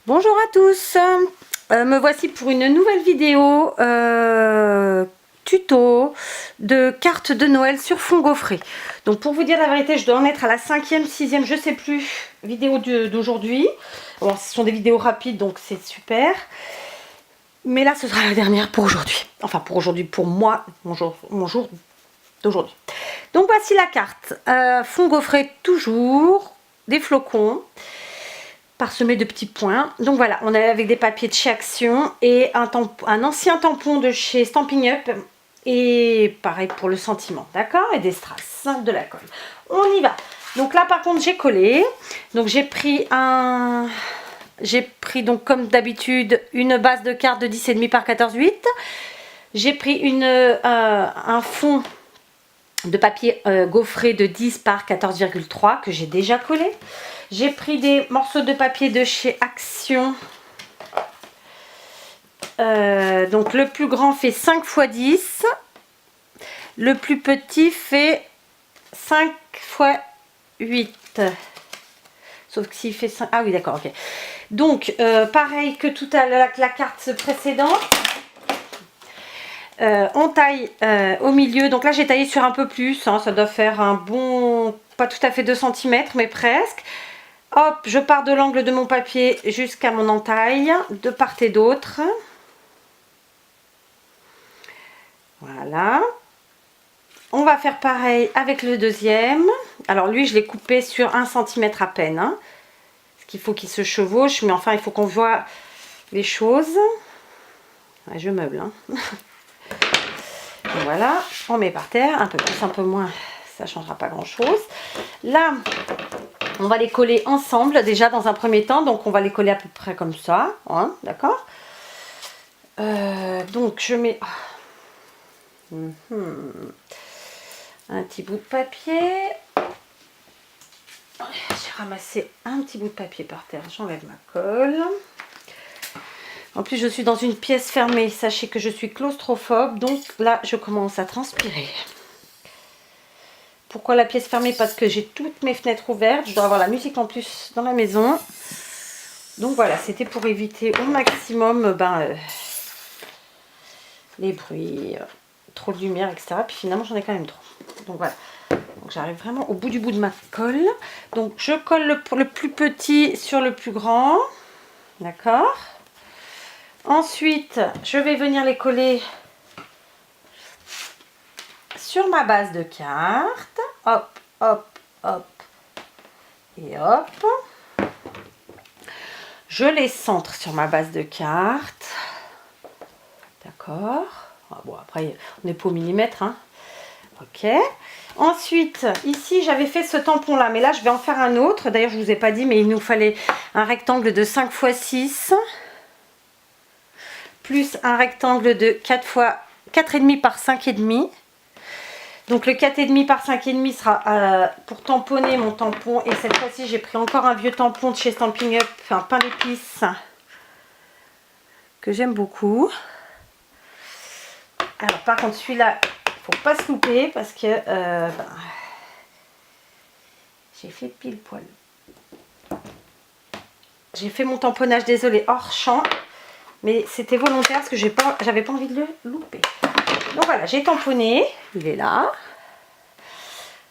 Bonjour à tous, me voici pour une nouvelle vidéo tuto de cartes de Noël sur fond gaufré. Donc pour vous dire la vérité, je dois en être à la 5e, 6e, je sais plus, vidéo d'aujourd'hui. Bon, ce sont des vidéos rapides donc c'est super. Mais là ce sera la dernière pour aujourd'hui. Enfin pour aujourd'hui, pour moi, mon jour d'aujourd'hui. Donc voici la carte, fond gaufré toujours, des flocons parsemé de petits points. Donc voilà, on est avec des papiers de chez Action et un ancien tampon de chez Stampin' Up. Et pareil pour le sentiment, d'accord? Et des strass, de la colle. On y va. Donc là par contre j'ai collé. Donc j'ai pris donc comme d'habitude une base de carte de 10,5 par 14,8. J'ai pris un fond de papier gaufré de 10 par 14,3 que j'ai déjà collé. J'ai pris des morceaux de papier de chez Action. Donc le plus grand fait 5 x 10. Le plus petit fait 5 x 8. Sauf que s'il fait 5... Ah oui d'accord, ok. Donc pareil que tout à l'heure, la carte précédente. On taille au milieu. Donc là j'ai taillé sur un peu plus. Hein, ça doit faire un bon... Pas tout à fait 2 cm mais presque. Hop, je pars de l'angle de mon papier jusqu'à mon entaille, de part et d'autre. Voilà. On va faire pareil avec le deuxième. Alors lui, je l'ai coupé sur 1 cm à peine. Hein, parce qu'il faut qu'il se chevauche, mais enfin, il faut qu'on voit les choses. Ouais, je meuble. Hein. Voilà, on met par terre, un peu plus, un peu moins, ça ne changera pas grand-chose. Là... On va les coller ensemble déjà dans un premier temps. Donc on va les coller à peu près comme ça. Hein, d'accord. Donc je mets un petit bout de papier. J'ai ramassé un petit bout de papier par terre. J'enlève ma colle. En plus je suis dans une pièce fermée. Sachez que je suis claustrophobe. Donc là je commence à transpirer. Pourquoi la pièce fermée? Parce que j'ai toutes mes fenêtres ouvertes. Je dois avoir la musique en plus dans la maison. Donc voilà, c'était pour éviter au maximum les bruits, trop de lumière, etc. Puis finalement, j'en ai quand même trop. Donc voilà. Donc j'arrive vraiment au bout de ma colle. Donc je colle le plus petit sur le plus grand. D'accord. Ensuite, je vais venir les coller sur ma base de carte. Hop, hop, hop. Et hop. Je les centre sur ma base de carte. D'accord. Ah, bon, après, on n'est pas au millimètre. Hein. Ok. Ensuite, ici, j'avais fait ce tampon-là. Mais là, je vais en faire un autre. D'ailleurs, je ne vous ai pas dit, mais il nous fallait un rectangle de 5 x 6. Plus un rectangle de 4,5 par 5,5. Donc le 4,5 par 5,5 sera pour tamponner mon tampon. Et cette fois-ci, j'ai pris encore un vieux tampon de chez Stampin' Up, un pain d'épices que j'aime beaucoup. Alors par contre, celui-là, il ne faut pas se louper parce que j'ai fait pile poil. J'ai fait mon tamponnage, désolé, hors champ. Mais c'était volontaire parce que j'avais pas envie de le louper. Donc voilà, j'ai tamponné. Il est là.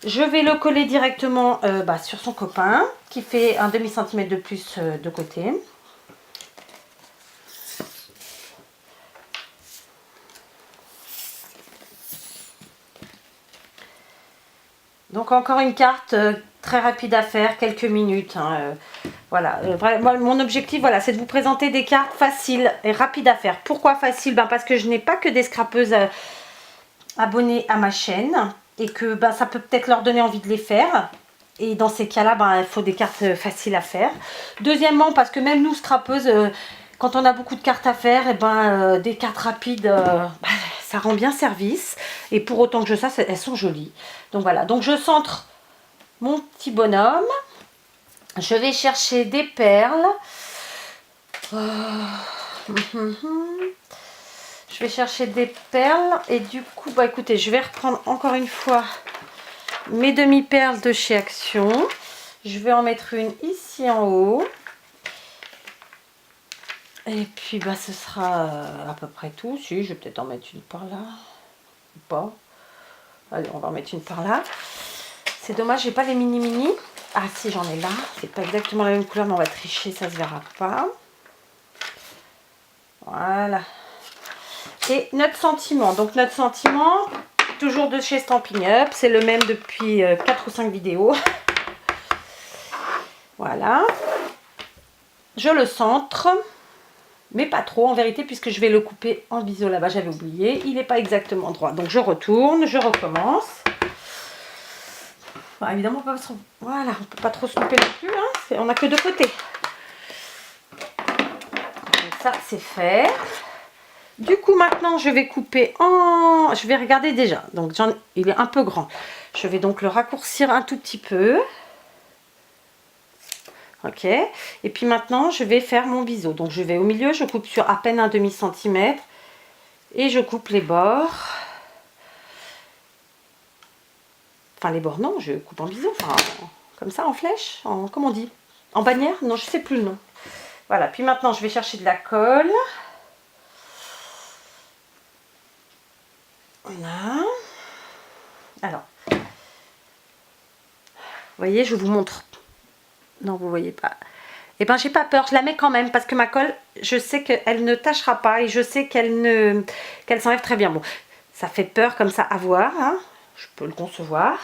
Je vais le coller directement sur son copain qui fait un demi-centimètre de plus de côté. Donc encore une carte très rapide à faire, quelques minutes. Hein, voilà, mon objectif, voilà, c'est de vous présenter des cartes faciles et rapides à faire. Pourquoi facile? Parce que je n'ai pas que des scrapeuses abonnées à ma chaîne. Et que ça peut peut-être leur donner envie de les faire. Et dans ces cas-là, il faut des cartes faciles à faire. Deuxièmement, parce que même nous, scrapeuses, quand on a beaucoup de cartes à faire, des cartes rapides, ça rend bien service. Et pour autant que je sache, elles sont jolies. Donc voilà, donc je centre mon petit bonhomme. Je vais chercher des perles. Je vais chercher des perles et du coup, écoutez, je vais reprendre encore une fois mes demi-perles de chez Action. Je vais en mettre une ici en haut. Et puis bah ce sera à peu près tout. Si, je vais peut-être en mettre une par là. Ou pas. Allez, on va en mettre une par là. C'est dommage, j'ai pas les mini. Ah si, j'en ai là. C'est pas exactement la même couleur, mais on va tricher, ça se verra pas. Voilà. Et notre sentiment. Donc notre sentiment, toujours de chez Stampin' Up. C'est le même depuis 4 ou 5 vidéos. Voilà. Je le centre. Mais pas trop en vérité, puisque je vais le couper en biseau là-bas, j'avais oublié. Il n'est pas exactement droit. Donc je retourne, je recommence. Bon, évidemment, on ne peut pas trop se couper non plus. Hein. On n'a que 2 côtés. Donc ça, c'est fait. Du coup, maintenant, je vais couper en... Je vais regarder déjà. Donc, il est un peu grand. Je vais donc le raccourcir un tout petit peu. Ok, et puis maintenant je vais faire mon biseau. Donc je vais au milieu, je coupe sur à peine un demi-centimètre et je coupe les bords. Enfin les bords non, je coupe en biseau, enfin comme ça en flèche, comment on dit, en bannière, non je sais plus le nom. Voilà, puis maintenant je vais chercher de la colle. Voilà. Alors, vous voyez, je vous montre. Non, vous voyez pas. Et ben j'ai pas peur, je la mets quand même parce que ma colle, je sais qu'elle ne tâchera pas et je sais qu'elle s'enlève très bien. Bon, ça fait peur comme ça à voir, hein. Je peux le concevoir.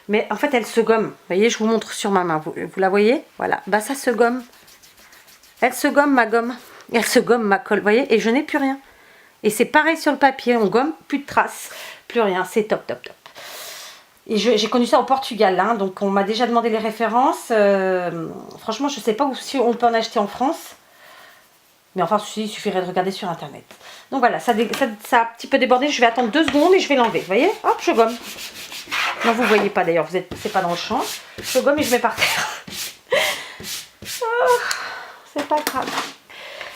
Mais en fait, elle se gomme. Vous voyez, je vous montre sur ma main. Vous la voyez? Voilà, bah ça se gomme. Elle se gomme ma gomme. Elle se gomme ma colle, vous voyez? Et je n'ai plus rien. Et c'est pareil sur le papier, on gomme, plus de traces, plus rien. C'est top, top, top. Et j'ai connu ça au Portugal, hein, donc on m'a déjà demandé les références. Franchement, je ne sais pas si on peut en acheter en France. Mais enfin, il suffirait de regarder sur internet. Donc voilà, ça a un petit peu débordé. Je vais attendre 2 secondes et je vais l'enlever. Vous voyez? Hop, je gomme. Non, vous ne voyez pas d'ailleurs, c'est pas dans le champ. Je gomme et je mets par terre. Oh, c'est pas grave.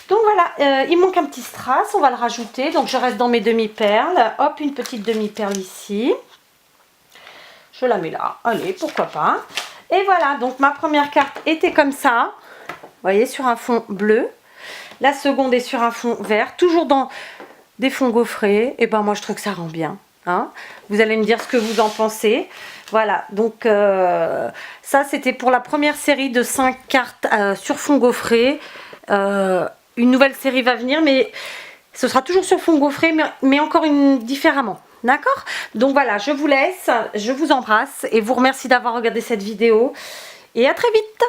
Donc voilà, il manque un petit strass, on va le rajouter. Donc je reste dans mes demi-perles. Hop, une petite demi-perle ici. Je la mets là, allez, pourquoi pas. Et voilà, donc ma première carte était comme ça. Vous voyez, sur un fond bleu. La seconde est sur un fond vert, toujours dans des fonds gaufrés. Et ben moi, je trouve que ça rend bien. Hein. Vous allez me dire ce que vous en pensez. Voilà, donc ça, c'était pour la première série de 5 cartes sur fond gaufré. Une nouvelle série va venir, mais ce sera toujours sur fond gaufré, mais encore différemment. D'accord? Donc voilà, je vous laisse, je vous embrasse et vous remercie d'avoir regardé cette vidéo. Et à très vite!